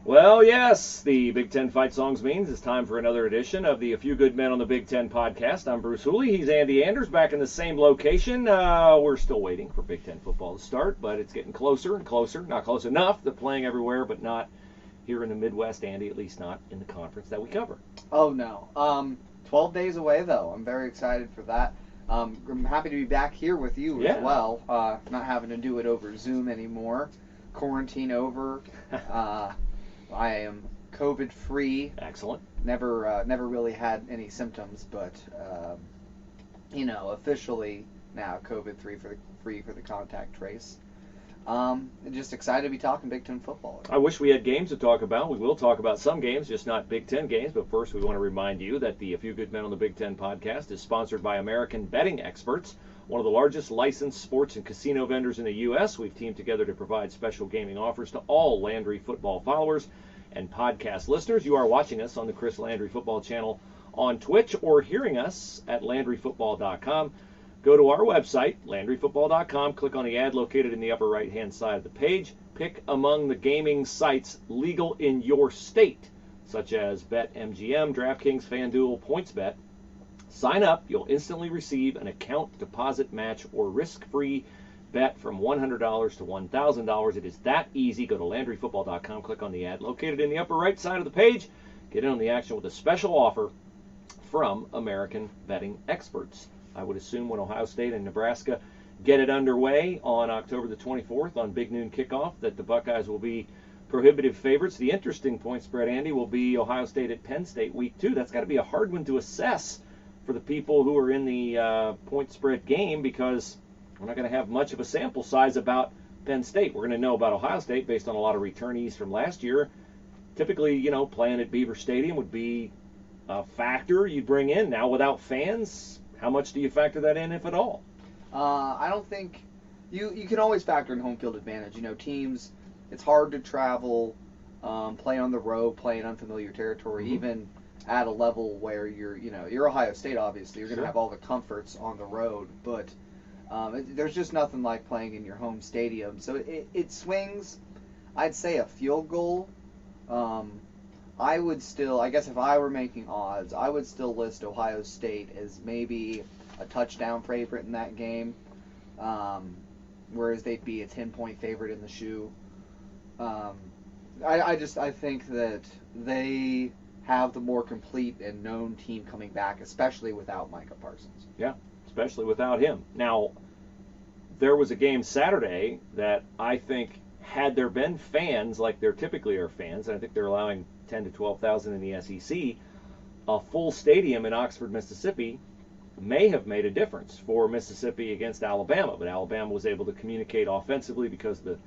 Well, yes, the Big Ten Fight Songs means it's time for another edition of the A Few Good Men on the Big Ten podcast. I'm Bruce Hooley. He's Andy Anders, back in the same location. We're still waiting for Big Ten football to start, but it's getting closer and closer. Not close enough. They're playing everywhere, but not here in the Midwest, Andy, at least not in the conference that we cover. Oh, no. 12 days away, though. I'm very excited for that. I'm happy to be back here with you as well. Not having to do it over Zoom anymore. Quarantine over. I am COVID-free. Excellent. Never really had any symptoms, but officially now COVID-free for the contact trace. Just excited to be talking Big Ten football. I wish we had games to talk about. We will talk about some games, just not Big Ten games. But first, we want to remind you that the A Few Good Men on the Big Ten podcast is sponsored by American Betting Experts, one of the largest licensed sports and casino vendors in the U.S. We've teamed together to provide special gaming offers to all Landry football followers and podcast listeners. You are watching us on the Chris Landry Football Channel on Twitch or hearing us at LandryFootball.com. Go to our website, LandryFootball.com, click on the ad located in the upper right-hand side of the page. Pick among the gaming sites legal in your state, such as BetMGM, DraftKings, FanDuel, PointsBet. Sign up. You'll instantly receive an account deposit match or risk-free bet from $100 to $1,000. It is that easy. Go to LandryFootball.com, click on the ad located in the upper right side of the page. Get in on the action with a special offer from American Betting Experts. I would assume when Ohio State and Nebraska get it underway on October the 24th on Big Noon Kickoff that the Buckeyes will be prohibitive favorites. The interesting point spread, Andy, will be Ohio State at Penn State week 2. That's got to be a hard one to assess for the people who are in the point spread game because we're not going to have much of a sample size about Penn State. We're going to know about Ohio State based on a lot of returnees from last year. Typically, playing at Beaver Stadium would be a factor you'd bring in. Now, without fans, how much do you factor that in, if at all? I don't think you can always factor in home field advantage. Teams, it's hard to travel, play on the road, play in unfamiliar territory, even at a level where you're Ohio State. Obviously, you're going to have all the comforts on the road, but there's just nothing like playing in your home stadium. So it swings. I'd say a field goal. I would still, I guess if I were making odds, I would still list Ohio State as maybe a touchdown favorite in that game, whereas they'd be a 10-point favorite in the shoe. I think that they have the more complete and known team coming back, especially without Micah Parsons. Yeah, especially without him. Now, there was a game Saturday that I think had there been fans like there typically are fans, and I think they're allowing 10 to 12,000 in the SEC, a full stadium in Oxford, Mississippi may have made a difference for Mississippi against Alabama, but Alabama was able to communicate offensively because of the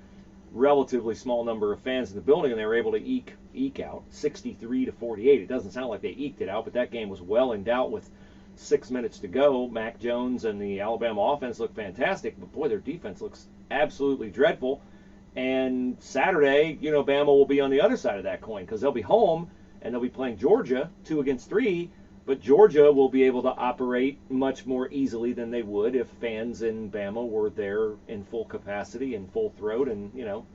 relatively small number of fans in the building, and they were able to eke out 63 to 48. It doesn't sound like they eked it out, but that game was well in doubt with 6 minutes to go. Mac Jones and the Alabama offense look fantastic, but boy, their defense looks absolutely dreadful. And Saturday, Bama will be on the other side of that coin because they'll be home and they'll be playing Georgia 2 against 3, but Georgia will be able to operate much more easily than they would if fans in Bama were there in full capacity and full throat and,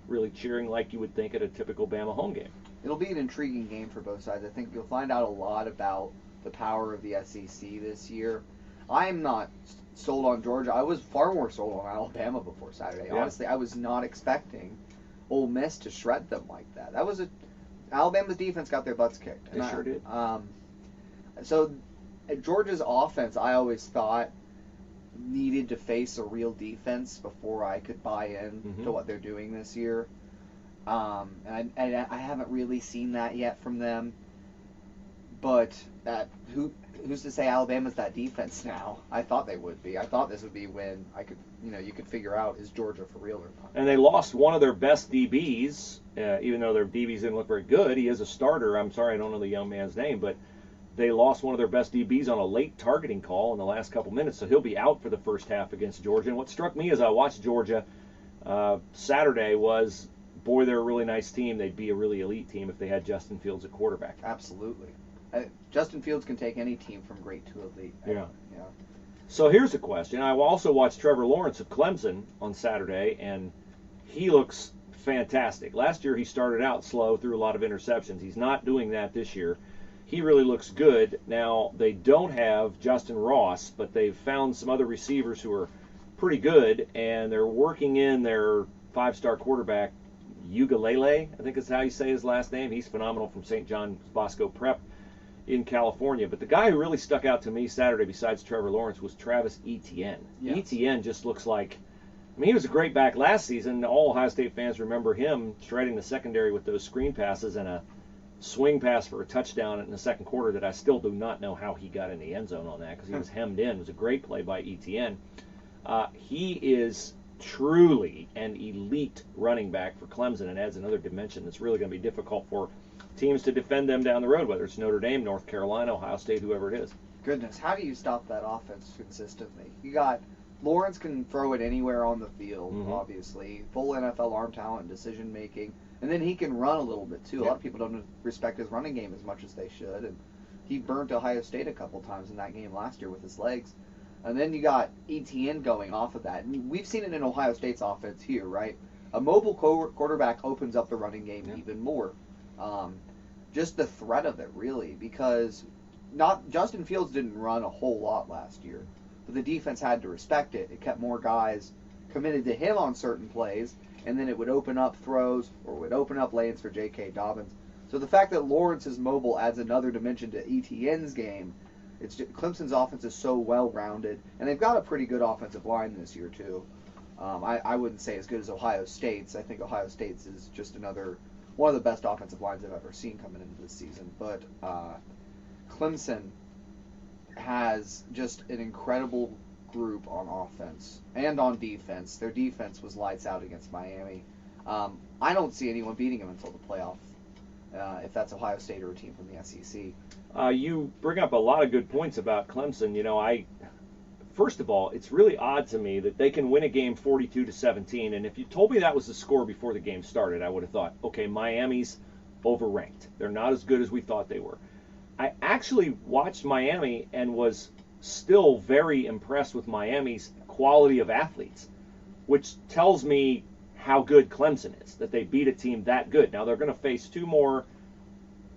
really cheering like you would think at a typical Bama home game. It'll be an intriguing game for both sides. I think you'll find out a lot about the power of the SEC this year. I'm not sold on Georgia. I was far more sold on Alabama before Saturday. Yeah. Honestly, I was not expecting Ole Miss to shred them like that. Alabama's defense got their butts kicked. They sure did. So Georgia's offense, I always thought, needed to face a real defense before I could buy in to what they're doing this year. And I haven't really seen that yet from them. But who's to say Alabama's that defense now? I thought they would be. I thought this would be when you could figure out, is Georgia for real or not. And they lost one of their best DBs, even though their DBs didn't look very good. He is a starter. I'm sorry, I don't know the young man's name, but they lost one of their best DBs on a late targeting call in the last couple minutes, so he'll be out for the first half against Georgia. And what struck me as I watched Georgia Saturday was, boy, they're a really nice team. They'd be a really elite team if they had Justin Fields at quarterback. Absolutely. Justin Fields can take any team from great to elite. Yeah. So here's a question. I also watched Trevor Lawrence of Clemson on Saturday, and he looks fantastic. Last year he started out slow, threw a lot of interceptions. He's not doing that this year. He really looks good. Now, they don't have Justin Ross, but they've found some other receivers who are pretty good, and they're working in their five-star quarterback, Ugalele, I think is how you say his last name. He's phenomenal from St. John Bosco Prep in California. But the guy who really stuck out to me Saturday besides Trevor Lawrence was Travis Etienne. Yes. Etienne just looks like, I mean, he was a great back last season. All Ohio State fans remember him shredding the secondary with those screen passes and a swing pass for a touchdown in the second quarter that I still do not know how he got in the end zone on that because he was hemmed in. It was a great play by Etienne. He is truly an elite running back for Clemson and adds another dimension that's really going to be difficult for teams to defend them down the road, whether it's Notre Dame, North Carolina, Ohio State, whoever it is. Goodness, how do you stop that offense consistently? You got Lawrence can throw it anywhere on the field, obviously. Full NFL arm talent and decision making. And then he can run a little bit, too. A lot of people don't respect his running game as much as they should. And he burnt Ohio State a couple times in that game last year with his legs. And then you got Etienne going off of that. And we've seen it in Ohio State's offense here, right? A mobile quarterback opens up the running game even more. Just the threat of it, really, because Justin Fields didn't run a whole lot last year, but the defense had to respect it. It kept more guys committed to him on certain plays, and then it would open up throws or would open up lanes for J.K. Dobbins. So the fact that Lawrence is mobile adds another dimension to Etienne's game. Clemson's offense is so well-rounded, and they've got a pretty good offensive line this year, too. I wouldn't say as good as Ohio State's. I think Ohio State's is just one of the best offensive lines I've ever seen coming into this season. But Clemson has just an incredible group on offense and on defense. Their defense was lights out against Miami. I don't see anyone beating them until the playoff, if that's Ohio State or a team from the SEC. You bring up a lot of good points about Clemson. You know, first of all, it's really odd to me that they can win a game 42-17. And if you told me that was the score before the game started, I would have thought, okay, Miami's overranked. They're not as good as we thought they were. I actually watched Miami and was still very impressed with Miami's quality of athletes, which tells me how good Clemson is, that they beat a team that good. Now, they're going to face two more,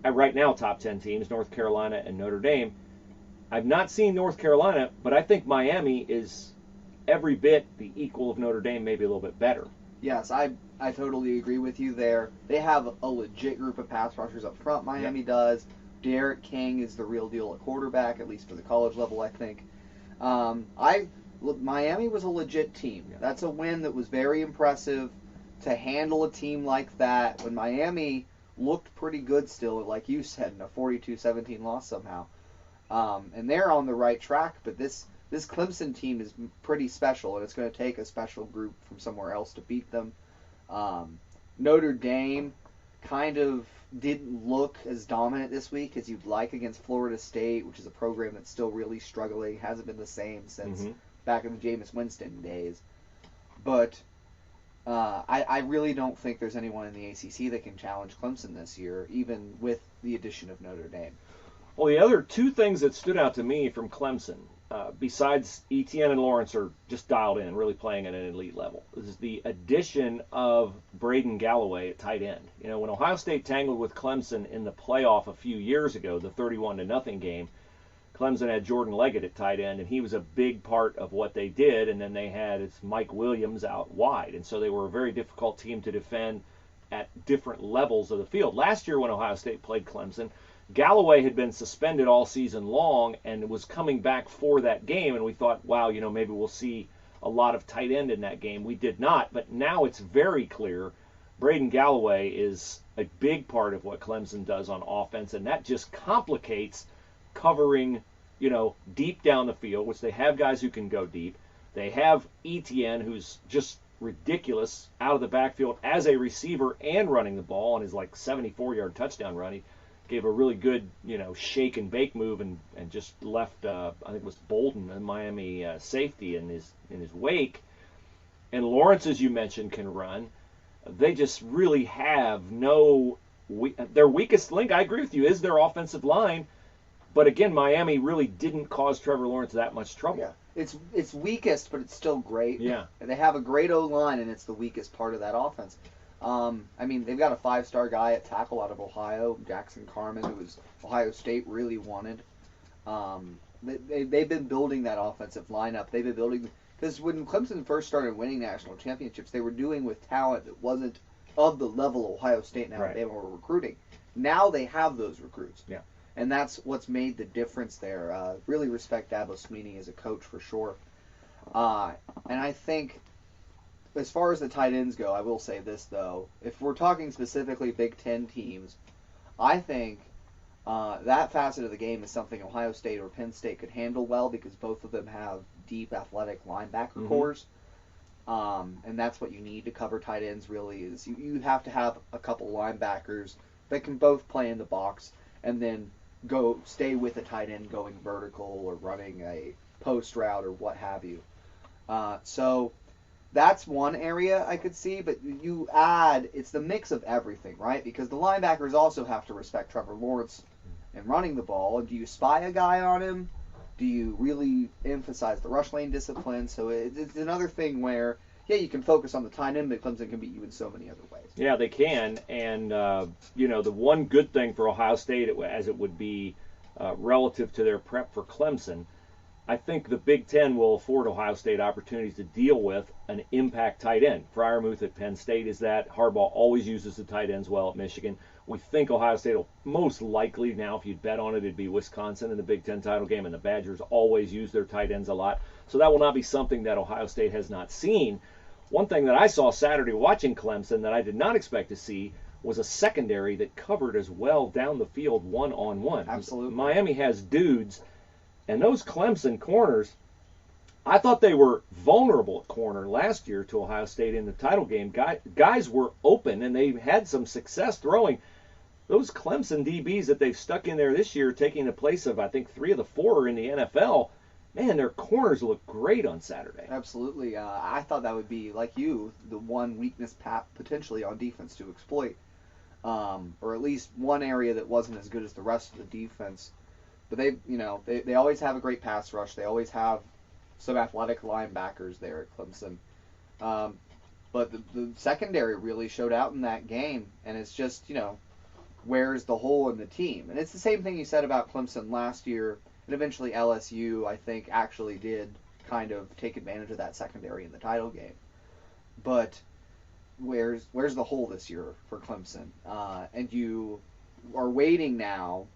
right now, top 10 teams, North Carolina and Notre Dame. I've not seen North Carolina, but I think Miami is every bit the equal of Notre Dame, maybe a little bit better. Yes, I totally agree with you there. They have a legit group of pass rushers up front, Miami does. Derek King is the real deal at quarterback, at least for the college level, I think. Miami was a legit team. Yeah. That's a win that was very impressive to handle a team like that when Miami looked pretty good still, like you said, in a 42-17 loss somehow. And they're on the right track, but this Clemson team is pretty special, and it's going to take a special group from somewhere else to beat them. Notre Dame kind of didn't look as dominant this week as you'd like against Florida State, which is a program that's still really struggling, hasn't been the same since back in the Jameis Winston days. But I really don't think there's anyone in the ACC that can challenge Clemson this year, even with the addition of Notre Dame. Well, the other two things that stood out to me from Clemson, besides Etienne and Lawrence are just dialed in, really playing at an elite level, is the addition of Braden Galloway at tight end. You know, when Ohio State tangled with Clemson in the playoff a few years ago, the 31-0 game, Clemson had Jordan Leggett at tight end, and he was a big part of what they did, and then they had Mike Williams out wide, and so they were a very difficult team to defend at different levels of the field. Last year when Ohio State played Clemson, Galloway had been suspended all season long and was coming back for that game, and we thought, wow, you know, maybe we'll see a lot of tight end in that game. We did not, but now it's very clear Braden Galloway is a big part of what Clemson does on offense, and that just complicates covering, you know, deep down the field, which they have guys who can go deep. They have Etienne, who's just ridiculous out of the backfield as a receiver and running the ball on his like 74-yard touchdown run. He gave a really good, you know, shake and bake move and just left, I think it was Bolden, a Miami safety, in his wake. And Lawrence, as you mentioned, can run. They just really have their weakest link, I agree with you, is their offensive line. But again, Miami really didn't cause Trevor Lawrence that much trouble. Yeah. It's weakest, but it's still great. Yeah. And they have a great O-line, and it's the weakest part of that offense. I mean, they've got a 5-star guy at tackle out of Ohio, Jackson Carman, who was Ohio State really wanted. They've been building that offensive lineup. They've been building, because when Clemson first started winning national championships, they were doing with talent that wasn't of the level Ohio State and Alabama were recruiting. Now they have those recruits. Yeah. And that's what's made the difference there. Really respect Dabo Swinney as a coach for sure. And I think, as far as the tight ends go, I will say this, though. If we're talking specifically Big Ten teams, I think that facet of the game is something Ohio State or Penn State could handle well, because both of them have deep athletic linebacker cores. And that's what you need to cover tight ends, really, is you have to have a couple linebackers that can both play in the box and then stay with a tight end going vertical or running a post route or what have you. So that's one area I could see, but you add, it's the mix of everything, right? Because the linebackers also have to respect Trevor Lawrence and running the ball. And do you spy a guy on him? Do you really emphasize the rush lane discipline? So it's another thing where, yeah, you can focus on the tight end, but Clemson can beat you in so many other ways. Yeah, they can. And, the one good thing for Ohio State, as it would be relative to their prep for Clemson, I think the Big Ten will afford Ohio State opportunities to deal with an impact tight end. Freiermuth at Penn State is that. Harbaugh always uses the tight ends well at Michigan. We think Ohio State will most likely, now if you'd bet on it, it'd be Wisconsin in the Big Ten title game, and the Badgers always use their tight ends a lot. So that will not be something that Ohio State has not seen. One thing that I saw Saturday watching Clemson that I did not expect to see was a secondary that covered as well down the field one-on-one. Absolutely. Miami has dudes, and those Clemson corners, I thought they were vulnerable at corner last year to Ohio State in the title game. Guys were open, and they had some success throwing. Those Clemson DBs that they've stuck in there this year, taking the place of, I think, 3 of the 4 in the NFL, man, their corners look great on Saturday. Absolutely. I thought that would be, like you, the one weakness potentially on defense to exploit, or at least one area that wasn't as good as the rest of the defense. But they always have a great pass rush. They always have some athletic linebackers there at Clemson. But the secondary really showed out in that game, and it's just, where's the hole in the team? And it's the same thing you said about Clemson last year, and eventually LSU, I think, actually did kind of take advantage of that secondary in the title game. But where's the hole this year for Clemson? And you are waiting now.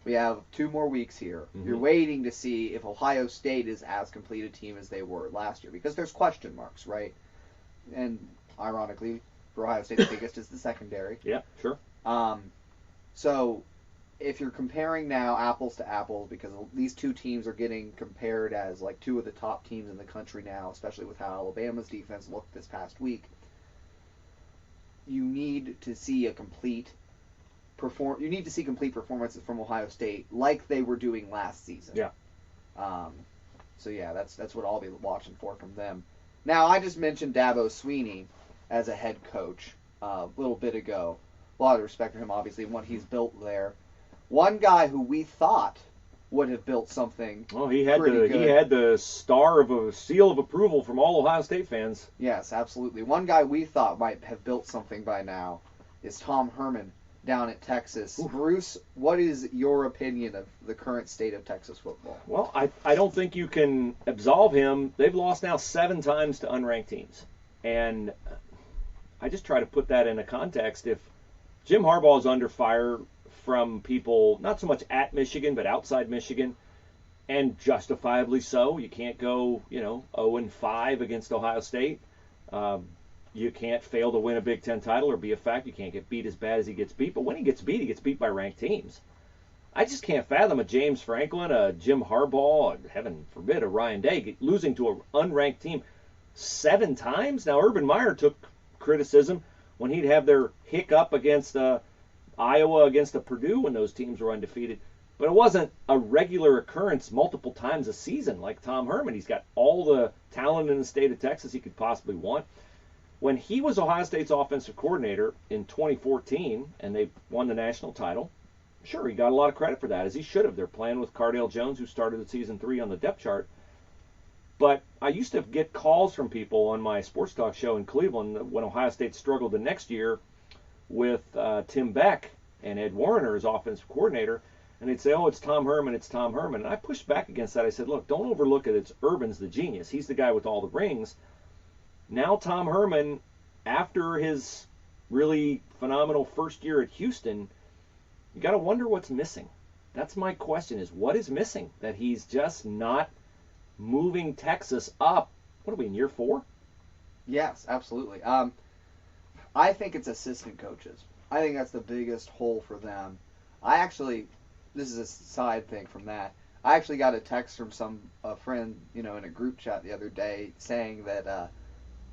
We have 2 more weeks here. Mm-hmm. You're waiting to see if Ohio State is as complete a team as they were last year, because there's question marks, right? And ironically, for Ohio State, the biggest is the secondary. Yeah, sure. So if you're comparing now apples to apples, because these 2 teams are getting compared as like 2 of the top teams in the country now, especially with how Alabama's defense looked this past week, you need to see complete performances from Ohio State like they were doing last season. Yeah. So yeah, that's what I'll be watching for from them. Now, I just mentioned Dabo Swinney as a head coach a little bit ago. A lot of respect for him, obviously, and what he's built there. One guy who we thought would have built something. Well, he had the seal of approval from all Ohio State fans. Yes, absolutely. One guy we thought might have built something by now is Tom Herman down at Texas. Ooh. Bruce, what is your opinion of the current state of Texas football? Well, I don't think you can absolve him. They've lost now 7 times to unranked teams. And I just try to put that into context. If Jim Harbaugh is under fire from people, not so much at Michigan, but outside Michigan, and justifiably so. You can't go, 0-5 against Ohio State. You can't fail to win a Big Ten title or be a fact. You can't get beat as bad as he gets beat. But when he gets beat by ranked teams. I just can't fathom a James Franklin, a Jim Harbaugh, heaven forbid, a Ryan Day losing to an unranked team 7 times. Now, Urban Meyer took criticism when he'd have their hiccup against Iowa, against Purdue when those teams were undefeated. But it wasn't a regular occurrence multiple times a season like Tom Herman. He's got all the talent in the state of Texas he could possibly want. When he was Ohio State's offensive coordinator in 2014 and they won the national title, sure, he got a lot of credit for that, as he should have. They're playing with Cardale Jones, who started at season 3 on the depth chart. But I used to get calls from people on my sports talk show in Cleveland when Ohio State struggled the next year with Tim Beck and Ed Warner as offensive coordinator, and they'd say, "Oh, it's Tom Herman, it's Tom Herman." And I pushed back against that. I said, "Look, don't overlook it. It's Urban's the genius. He's the guy with all the rings." Now Tom Herman, after his really phenomenal first year at Houston, you got to wonder what's missing. That's my question: is what is missing that he's just not moving Texas up? What are we in year 4? Yes, absolutely. I think it's assistant coaches. I think that's the biggest hole for them. This is a side thing from that. I actually got a text from a friend, in a group chat the other day saying that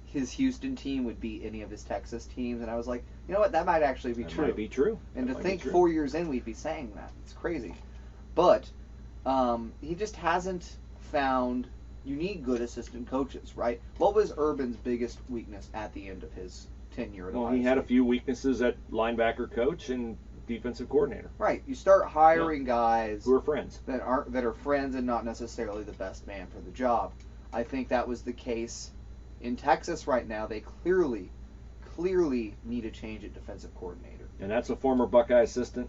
his Houston team would beat any of his Texas teams, and I was like, you know what, that might actually be true. Might be true. And to think 4 years in we'd be saying that, it's crazy. But he just hasn't found. You need good assistant coaches, right? What was Urban's biggest weakness at the end of his tenure at Ohio State? He had a few weaknesses at linebacker coach and defensive coordinator. Right. You start hiring guys who are friends that are friends and not necessarily the best man for the job. I think that was the case in Texas right now. They clearly need a change at defensive coordinator. And that's a former Buckeye assistant,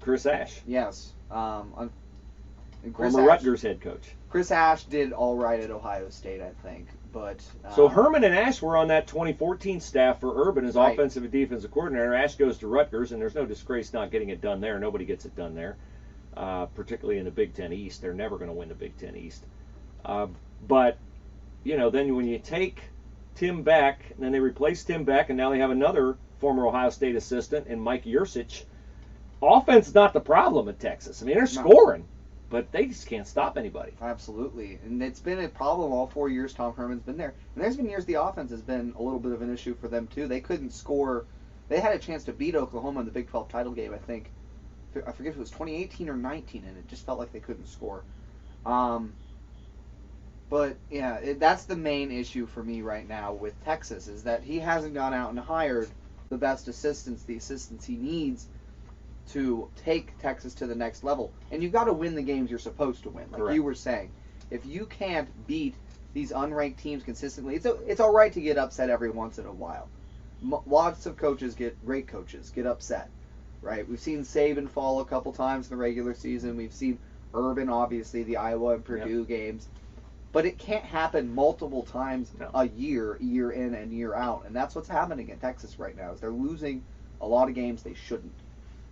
Chris Ash. Yes. Former Rutgers head coach. Chris Ash did all right at Ohio State, I think. But so Herman and Ash were on that 2014 staff for Urban as offensive and defensive coordinator. Ash goes to Rutgers, and there's no disgrace not getting it done there. Nobody gets it done there, particularly in the Big Ten East. They're never going to win the Big Ten East. But, then when you take Tim Beck, and then they replace Tim Beck, and now they have another former Ohio State assistant in Mike Yursich. Offense is not the problem at Texas. I mean, they're scoring, but they just can't stop anybody. Absolutely. And it's been a problem all 4 years Tom Herman's been there. And there's been years the offense has been a little bit of an issue for them, too. They couldn't score. They had a chance to beat Oklahoma in the Big 12 title game, I think. I forget if it was 2018 or 19, and it just felt like they couldn't score. But, yeah, that's the main issue for me right now with Texas, is that he hasn't gone out and hired the best assistants, the assistants he needs to take Texas to the next level. And you've got to win the games you're supposed to win, like Correct. You were saying. If you can't beat these unranked teams consistently, it's all right to get upset every once in a while. Lots of great coaches get upset, right? We've seen Saban fall a couple times in the regular season. We've seen Urban, obviously, the Iowa and Purdue games. But it can't happen multiple times a year in and year out. And that's what's happening in Texas right now, is they're losing a lot of games they shouldn't.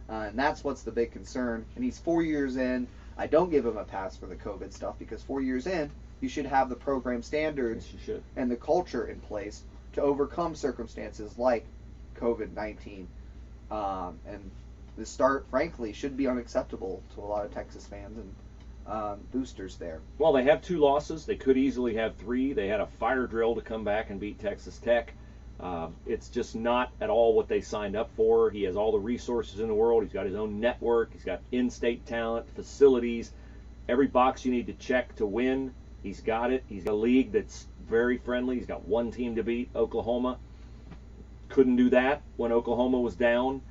And that's what's the big concern. And he's 4 years in. I don't give him a pass for the COVID stuff, because 4 years in, you should have the program standards and the culture in place to overcome circumstances like COVID-19. And the start, frankly, should be unacceptable to a lot of Texas fans and boosters there. Well, they have 2 losses. They could easily have 3. They had a fire drill to come back and beat Texas Tech. It's just not at all what they signed up for. He has all the resources in the world. He's got his own network. He's got in-state talent, facilities, every box you need to check to win. He's got it. He's got a league that's very friendly. He's got one team to beat, Oklahoma. Couldn't do that when Oklahoma was down.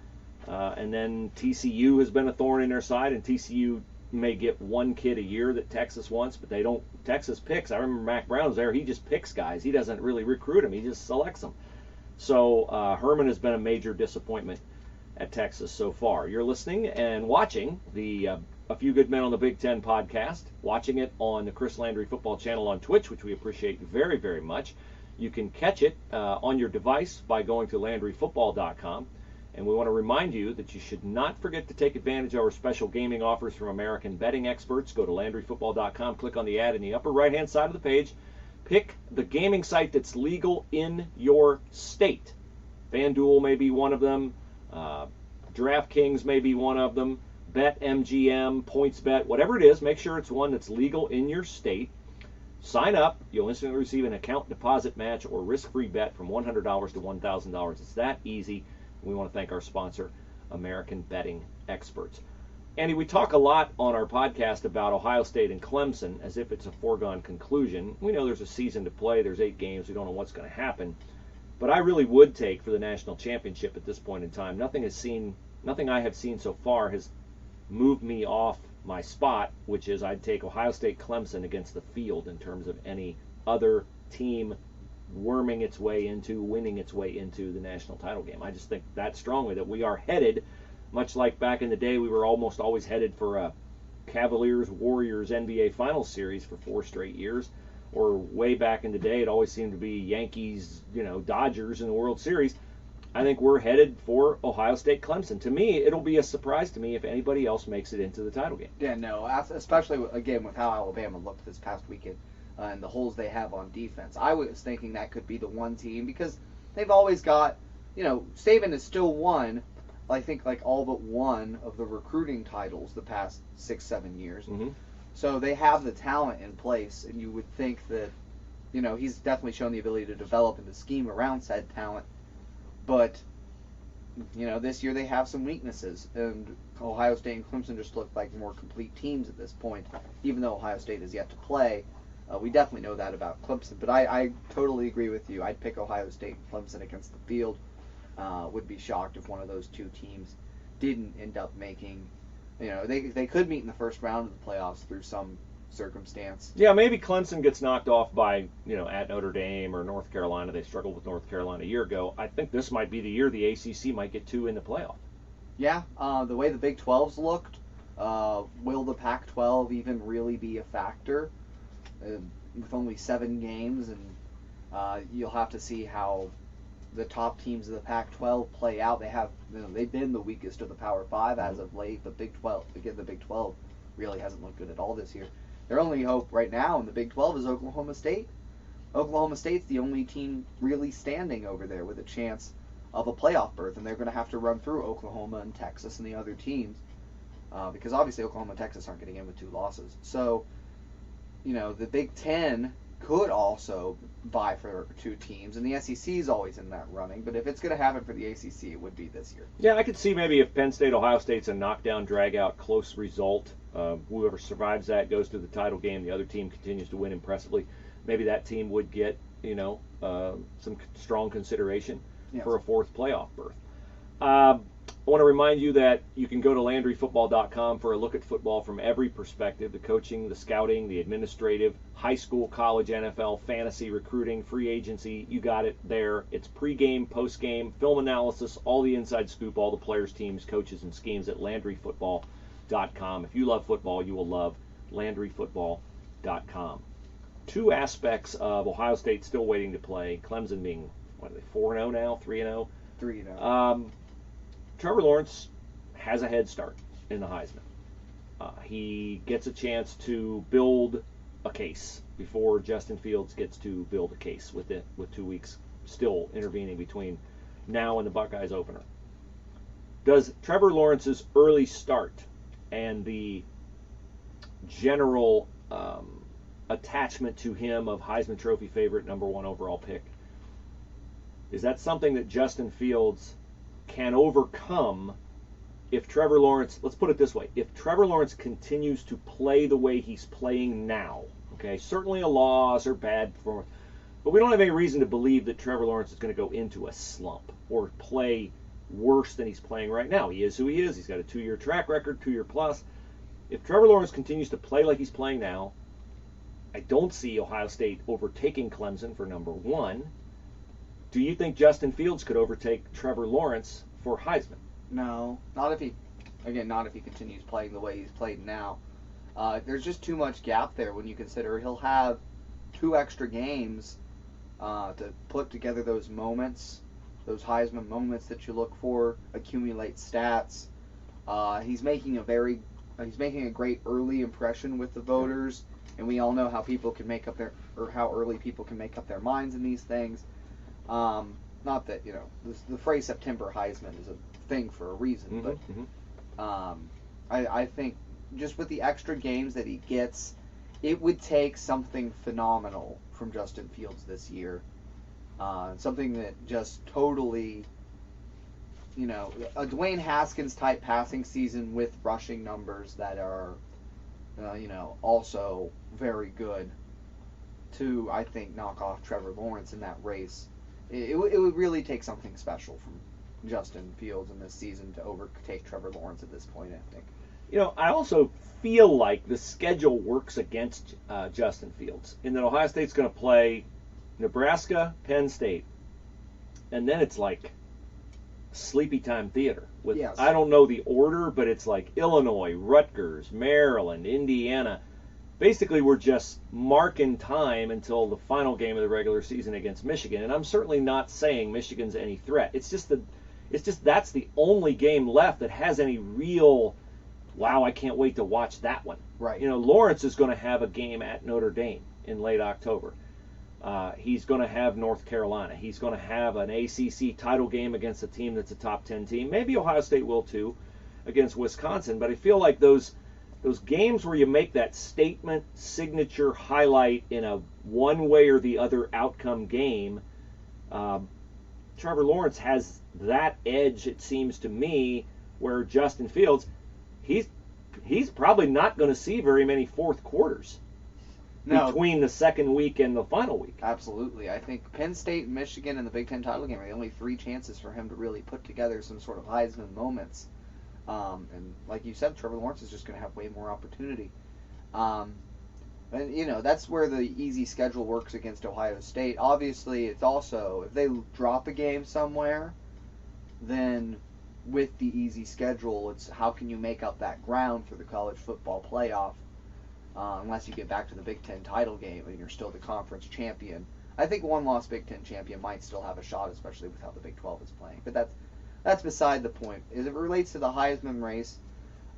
And then TCU has been a thorn in their side, and TCU may get one kid a year that Texas wants, but they don't. Texas picks. I remember Mac Brown was there. He just picks guys. He doesn't really recruit them. He just selects them. So Herman has been a major disappointment at Texas so far. You're listening and watching the A Few Good Men on the Big Ten podcast, watching it on the Chris Landry Football Channel on Twitch, which we appreciate very, very much. You can catch it on your device by going to LandryFootball.com. And we want to remind you that you should not forget to take advantage of our special gaming offers from American betting experts. Go to LandryFootball.com, click on the ad in the upper right-hand side of the page. Pick the gaming site that's legal in your state. FanDuel may be one of them. DraftKings may be one of them. BetMGM, PointsBet, whatever it is, make sure it's one that's legal in your state. Sign up. You'll instantly receive an account deposit match or risk-free bet from $100 to $1,000. It's that easy. We want to thank our sponsor, American Betting Experts. Andy, we talk a lot on our podcast about Ohio State and Clemson as if it's a foregone conclusion. We know there's a season to play. There's 8 games. We don't know what's going to happen. But I really would take for the national championship at this point in time. Nothing I have seen so far has moved me off my spot, which is I'd take Ohio State Clemson against the field in terms of any other team worming its way into, winning its way into the national title game. I just think that strongly that we are headed, much like back in the day, we were almost always headed for a Cavaliers-Warriors NBA Finals series for 4 straight years, or way back in the day, it always seemed to be Yankees, Dodgers in the World Series. I think we're headed for Ohio State Clemson. To me, it'll be a surprise to me if anybody else makes it into the title game. Yeah, no, especially, again, with how Alabama looked this past weekend and the holes they have on defense. I was thinking that could be the one team because they've always got, Saban has still won, I think, like all but one of the recruiting titles the past 6-7 years. Mm-hmm. So they have the talent in place, and you would think that, he's definitely shown the ability to develop and the scheme around said talent. But, this year they have some weaknesses, and Ohio State and Clemson just look like more complete teams at this point, even though Ohio State is yet to play. We definitely know that about Clemson, but I totally agree with you. I'd pick Ohio State and Clemson against the field. Would be shocked if one of those two teams didn't end up making, they could meet in the first round of the playoffs through some circumstance. Yeah, maybe Clemson gets knocked off by, at Notre Dame or North Carolina. They struggled with North Carolina a year ago. I think this might be the year the ACC might get 2 in the playoff. Yeah, the way the Big 12's looked, will the Pac-12 even really be a factor with only 7 games? And you'll have to see how the top teams of the Pac-12 play out. They've been the weakest of the Power 5 as of late. The Big 12 really hasn't looked good at all this year. Their only hope right now in the Big 12 is Oklahoma State. Oklahoma State's the only team really standing over there with a chance of a playoff berth, and they're going to have to run through Oklahoma and Texas and the other teams because obviously Oklahoma and Texas aren't getting in with 2 losses. So, the Big Ten could also vie for 2 teams, and the SEC is always in that running. But if it's going to happen for the ACC, it would be this year. Yeah, I could see maybe if Penn State, Ohio State's a knockdown, drag-out, close result. Whoever survives that goes to the title game. The other team continues to win impressively. Maybe that team would get, some strong consideration for a 4th playoff berth. I want to remind you that you can go to LandryFootball.com for a look at football from every perspective: the coaching, the scouting, the administrative, high school, college, NFL, fantasy, recruiting, free agency. You got it there. It's pregame, postgame, film analysis, all the inside scoop, all the players, teams, coaches, and schemes at LandryFootball.com. If you love football, you will love LandryFootball.com. 2 aspects of Ohio State still waiting to play. Clemson being, 4-0 now, 3-0? 3-0. Trevor Lawrence has a head start in the Heisman. He gets a chance to build a case before Justin Fields gets to build a case with 2 weeks still intervening between now and the Buckeyes opener. Does Trevor Lawrence's early start and the general attachment to him of Heisman Trophy favorite, number 1 overall pick, is that something that Justin Fields can overcome if Trevor Lawrence, let's put it this way, if Trevor Lawrence continues to play the way he's playing now, okay, certainly a loss or bad performance, but we don't have any reason to believe that Trevor Lawrence is going to go into a slump or play worse than he's playing right now. He is who he is. He's got a 2-year track record, 2-year plus. If Trevor Lawrence continues to play like he's playing now, I don't see Ohio State overtaking Clemson for number 1. Do you think Justin Fields could overtake Trevor Lawrence for Heisman? No, not if he continues playing the way he's played now. There's just too much gap there when you consider he'll have 2 extra games to put together those moments, those Heisman moments that you look for, accumulate stats. He's making a great early impression with the voters, and we all know how how early people can make up their minds in these things. Not that, the phrase September Heisman is a thing for a reason, but I think just with the extra games that he gets, it would take something phenomenal from Justin Fields this year. Something that just totally, a Dwayne Haskins type passing season with rushing numbers that are, also very good to, I think, knock off Trevor Lawrence in that race. It would really take something special from Justin Fields in this season to overtake Trevor Lawrence at this point, I think. I also feel like the schedule works against Justin Fields in that Ohio State's going to play Nebraska, Penn State, and then it's like sleepy time theater with Yes. I don't know the order, but it's like Illinois, Rutgers, Maryland, Indiana. Basically, we're just marking time until the final game of the regular season against Michigan. And I'm certainly not saying Michigan's any threat. It's just that's the only game left that has any real, wow, I can't wait to watch that one. Right. Lawrence is going to have a game at Notre Dame in late October. He's going to have North Carolina. He's going to have an ACC title game against a team that's a top 10 team. Maybe Ohio State will too against Wisconsin. But I feel like those games where you make that statement, signature, highlight in a one way or the other outcome game, Trevor Lawrence has that edge, it seems to me, where Justin Fields, he's probably not going to see very many fourth quarters between the second week and the final week. Absolutely. I think Penn State and Michigan in the Big Ten title game are the only three chances for him to really put together some sort of Heisman moments. And like you said, Trevor Lawrence is just going to have way more opportunity. And that's where the easy schedule works against Ohio State. Obviously, it's also, if they drop a game somewhere, then with the easy schedule, it's how can you make up that ground for the college football playoff, unless you get back to the Big Ten title game and you're still the conference champion. I think one-loss Big Ten champion might still have a shot, especially with how the Big 12 is playing. But that's beside the point. As it relates to the Heisman race,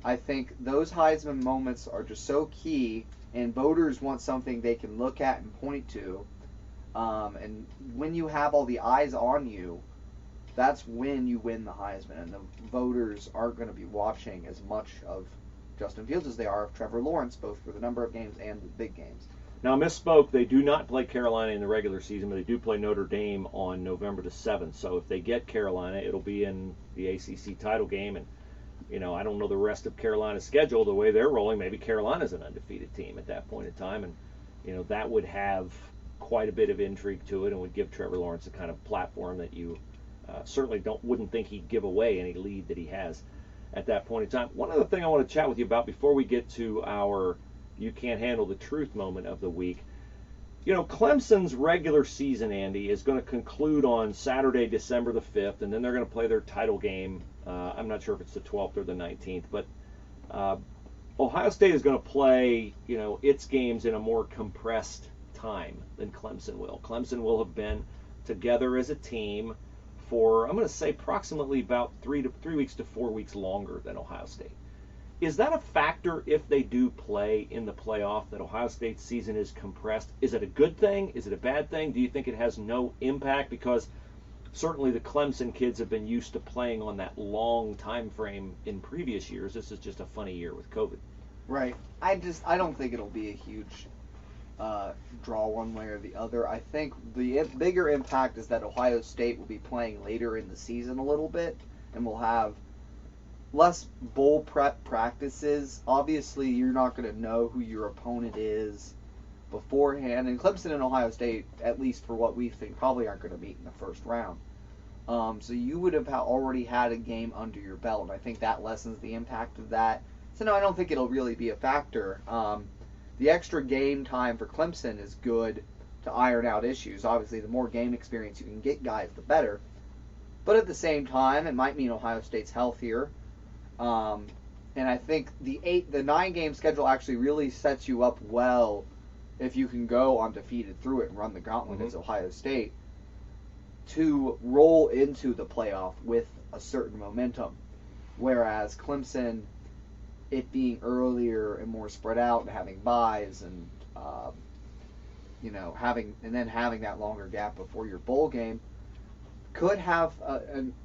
I think those Heisman moments are just so key, and voters want something they can look at and point to. And when you have all the eyes on you, that's when you win the Heisman. And the voters aren't going to be watching as much of Justin Fields as they are of Trevor Lawrence, both for the number of games and the big games. Now, I misspoke. They do not play Carolina in the regular season, but they do play Notre Dame on November the 7th. So if they get Carolina, it'll be in the ACC title game. And, I don't know the rest of Carolina's schedule, the way they're rolling. Maybe Carolina's an undefeated team at that point in time. And, that would have quite a bit of intrigue to it and would give Trevor Lawrence a kind of platform that you certainly wouldn't think he'd give away any lead that he has at that point in time. One other thing I want to chat with you about before we get to our You Can't Handle the Truth moment of the week. Clemson's regular season, Andy, is going to conclude on Saturday, December the 5th, and then they're going to play their title game. I'm not sure if it's the 12th or the 19th, but Ohio State is going to play, its games in a more compressed time than Clemson will. Clemson will have been together as a team for, I'm going to say, approximately about 3 weeks to 4 weeks longer than Ohio State. Is that a factor if they do play in the playoff, that Ohio State's season is compressed? Is it a good thing? Is it a bad thing? Do you think it has no impact? Because certainly the Clemson kids have been used to playing on that long time frame in previous years. This is just a funny year with COVID. Right. I don't think it'll be a huge draw one way or the other. I think the bigger impact is that Ohio State will be playing later in the season a little bit and will have less bowl prep practices. Obviously, you're not going to know who your opponent is beforehand. And Clemson and Ohio State, at least for what we think, probably aren't going to meet in the first round. So you would have already had a game under your belt, and I think that lessens the impact of that. So no, I don't think it'll really be a factor. The extra game time for Clemson is good to iron out issues. Obviously, the more game experience you can get guys, the better. But at the same time, it might mean Ohio State's healthier. And I think the 9-game schedule actually really sets you up well if you can go undefeated through it and run the gauntlet as Ohio State to roll into the playoff with a certain momentum. Whereas Clemson, it being earlier and more spread out and having buys and having that longer gap before your bowl game could have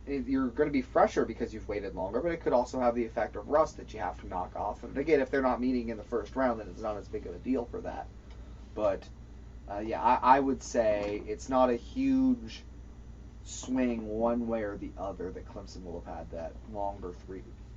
you're going to be fresher because you've waited longer, but it could also have the effect of rust that you have to knock off. And again, if they're not meeting in the first round, then it's not as big of a deal for that. But I would say it's not a huge swing one way or the other that Clemson will have had that longer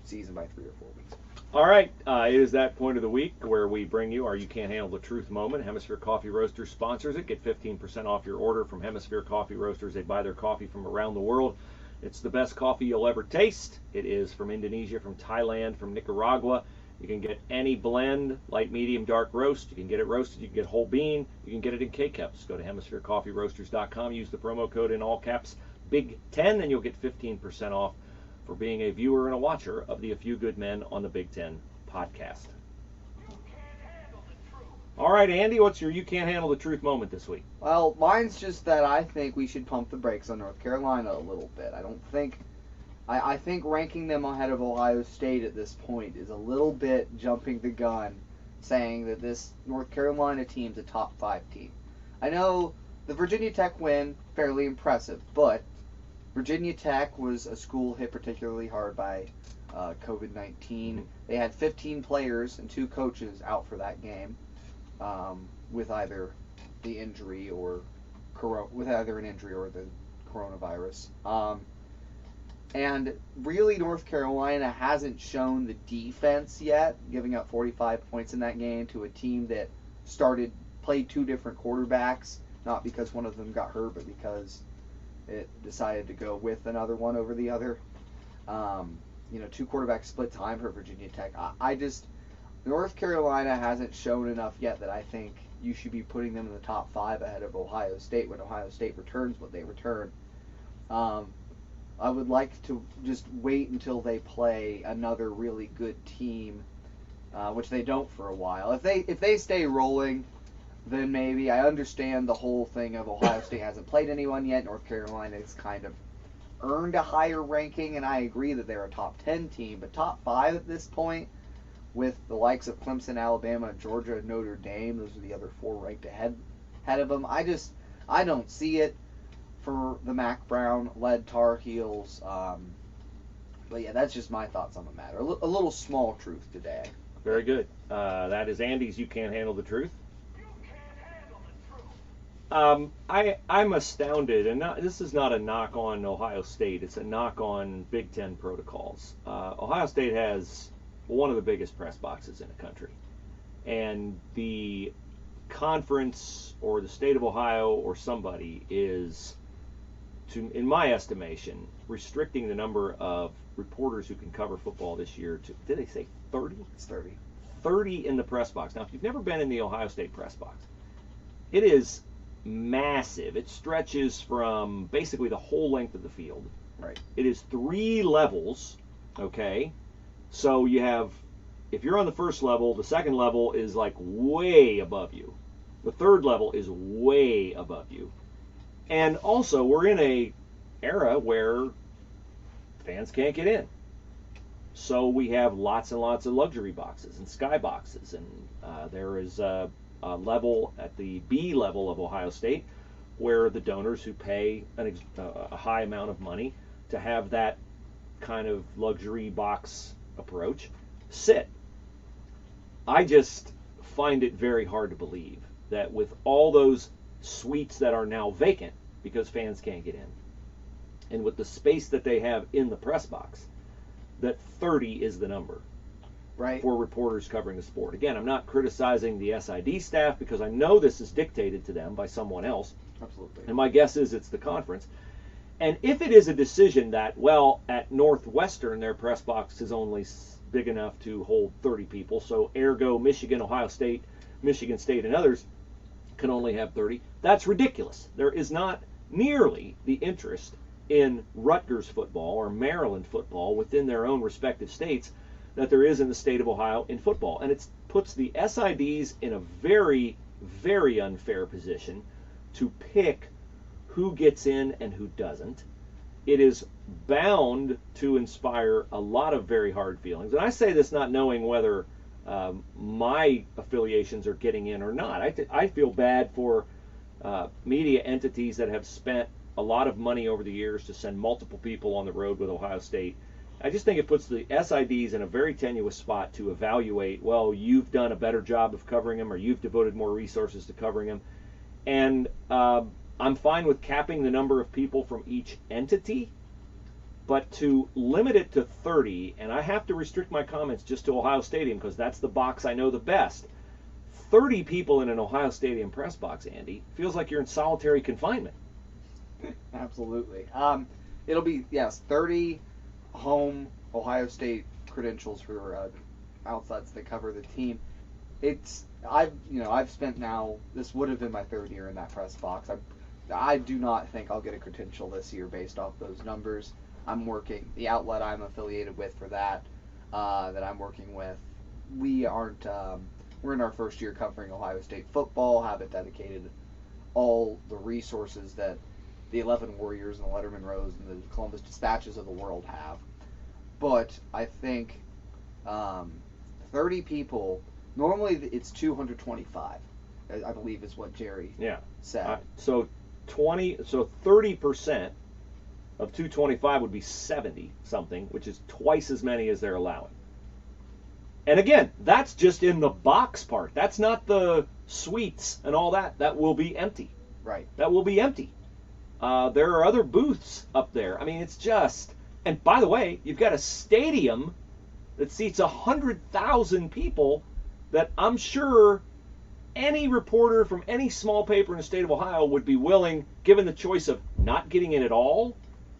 season by 3 or 4 weeks. All right, it is that point of the week where we bring you our You Can't Handle the Truth moment. Hemisphere Coffee Roasters sponsors it. Get 15% off your order from Hemisphere Coffee Roasters. They buy their coffee from around the world. It's the best coffee you'll ever taste. It is from Indonesia, from Thailand, from Nicaragua. You can get any blend, light, medium, dark roast. You can get it roasted. You can get whole bean. You can get it in K-Cups. Go to hemispherecoffeeroasters.com. Use the promo code in all caps, Big10, and you'll get 15% off for being a viewer and a watcher of the A Few Good Men on the Big Ten podcast. All right, Andy, what's your You Can't Handle the Truth moment this week? Well, mine's just that I think we should pump the brakes on North Carolina a little bit. I think ranking them ahead of Ohio State at this point is a little bit jumping the gun, saying that this North Carolina team's a top 5 team. I know the Virginia Tech win, fairly impressive, but Virginia Tech was a school hit particularly hard by COVID-19. They had 15 players and 2 coaches out for that game with either the injury or the coronavirus. And really, North Carolina hasn't shown the defense yet, giving up 45 points in that game to a team that played 2 different quarterbacks, not because one of them got hurt, but because it decided to go with another one over the other. 2 quarterbacks split time for Virginia Tech. North Carolina hasn't shown enough yet that I think you should be putting them in the top 5 ahead of Ohio State when Ohio State returns what they return. I would like to just wait until they play another really good team, which they don't for a while. If they stay rolling, then maybe. I understand the whole thing of Ohio State hasn't played anyone yet. North Carolina has kind of earned a higher ranking, and I agree that they're a top 10 team, but top 5 at this point, with the likes of Clemson, Alabama, Georgia, and Notre Dame, those are the other 4 ranked ahead of them. I don't see it for the Mac Brown-led Tar Heels. But yeah, that's just my thoughts on the matter. A little small truth today. Very good. That is Andy's You Can't Handle the Truth. I'm astounded, and this is not a knock on Ohio State. It's a knock on Big Ten protocols. Ohio State has one of the biggest press boxes in the country, and the conference or the state of Ohio or somebody is, in my estimation, restricting the number of reporters who can cover football this year to, did they say 30? It's 30. 30 in the press box. Now, if you've never been in the Ohio State press box, it is massive. It stretches from basically the whole length of the field. Right. It is 3 levels, okay? So you have, if you're on the first level, the second level is like way above you. The third level is way above you. And also, we're in a era where fans can't get in. So we have lots and lots of luxury boxes and sky boxes. And there is a level at the B level of Ohio State where the donors who pay a high amount of money to have that kind of luxury box approach sit. I just find it very hard to believe that with all those suites that are now vacant because fans can't get in, and with the space that they have in the press box, that 30 is the number for reporters covering the sport. Again, I'm not criticizing the SID staff because I know this is dictated to them by someone else. Absolutely. And my guess is it's the conference. And if it is a decision that, well, at Northwestern, their press box is only big enough to hold 30 people, so ergo Michigan, Ohio State, Michigan State, and others can only have 30, that's ridiculous. There is not nearly the interest in Rutgers football or Maryland football within their own respective states that there is in the state of Ohio in football. And it puts the SIDs in a very, very unfair position to pick who gets in and who doesn't. It is bound to inspire a lot of very hard feelings. And I say this not knowing whether my affiliations are getting in or not. I feel bad for media entities that have spent a lot of money over the years to send multiple people on the road with Ohio State. I just think it puts the SIDs in a very tenuous spot to evaluate, well, you've done a better job of covering them or you've devoted more resources to covering them. And I'm fine with capping the number of people from each entity, but to limit it to 30, and I have to restrict my comments just to Ohio Stadium because that's the box I know the best. 30 people in an Ohio Stadium press box, Andy, feels like you're in solitary confinement. Absolutely. It'll be, 30 home Ohio State credentials for outlets that cover the team. I've spent now, this would have been my third year in that press box. I do not think I'll get a credential this year based off those numbers. The outlet I'm affiliated with for that I'm working with, we're in our first year covering Ohio State football, haven't dedicated all the resources that the 11 Warriors and the Letterman Rose and the Columbus Dispatches of the world have. But I think 30 people, normally it's 225, I believe is what Jerry said. So 30% of 225 would be 70 something, which is twice as many as they're allowing. And again, that's just in the box part. That's not the suites and all that. That will be empty. Right. That will be empty. There are other booths up there. I mean, it's just... And by the way, you've got a stadium that seats 100,000 people that I'm sure any reporter from any small paper in the state of Ohio would be willing, given the choice of not getting in at all,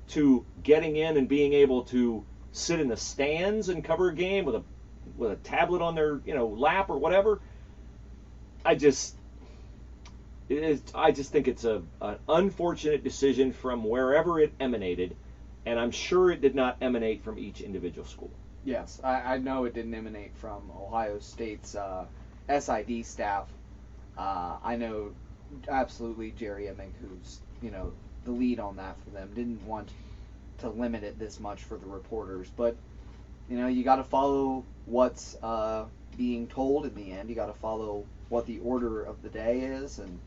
to getting in and being able to sit in the stands and cover a game with a tablet on their lap or whatever. I just think it's an unfortunate decision from wherever it emanated, and I'm sure it did not emanate from each individual school. Yes, I know it didn't emanate from Ohio State's SID staff. I know absolutely Jerry Emming, who's the lead on that for them, didn't want to limit it this much for the reporters, but you got to follow what's being told in the end. You got to follow what the order of the day is, and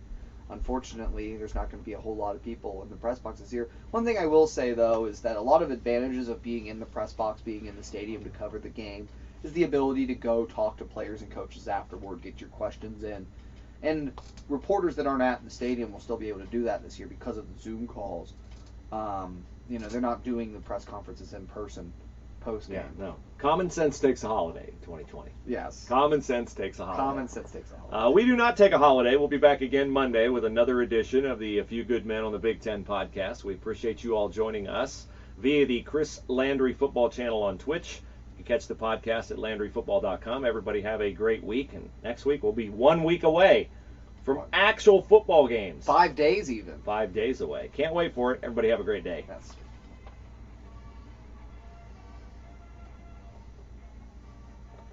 unfortunately, there's not going to be a whole lot of people in the press boxes here. One thing I will say, though, is that a lot of advantages of being in the press box, being in the stadium to cover the game, is the ability to go talk to players and coaches afterward, get your questions in. And reporters that aren't at the stadium will still be able to do that this year because of the Zoom calls. They're not doing the press conferences in person post-game. Yeah, no. Common sense takes a holiday in 2020. Yes. Common sense takes a holiday. Common sense takes a holiday. We do not take a holiday. We'll be back again Monday with another edition of the A Few Good Men on the Big Ten podcast. We appreciate you all joining us via the Chris Landry Football channel on Twitch. You can catch the podcast at LandryFootball.com. Everybody have a great week, and next week we'll be 1 week away from actual football games. 5 days even. 5 days away. Can't wait for it. Everybody have a great day. Yes.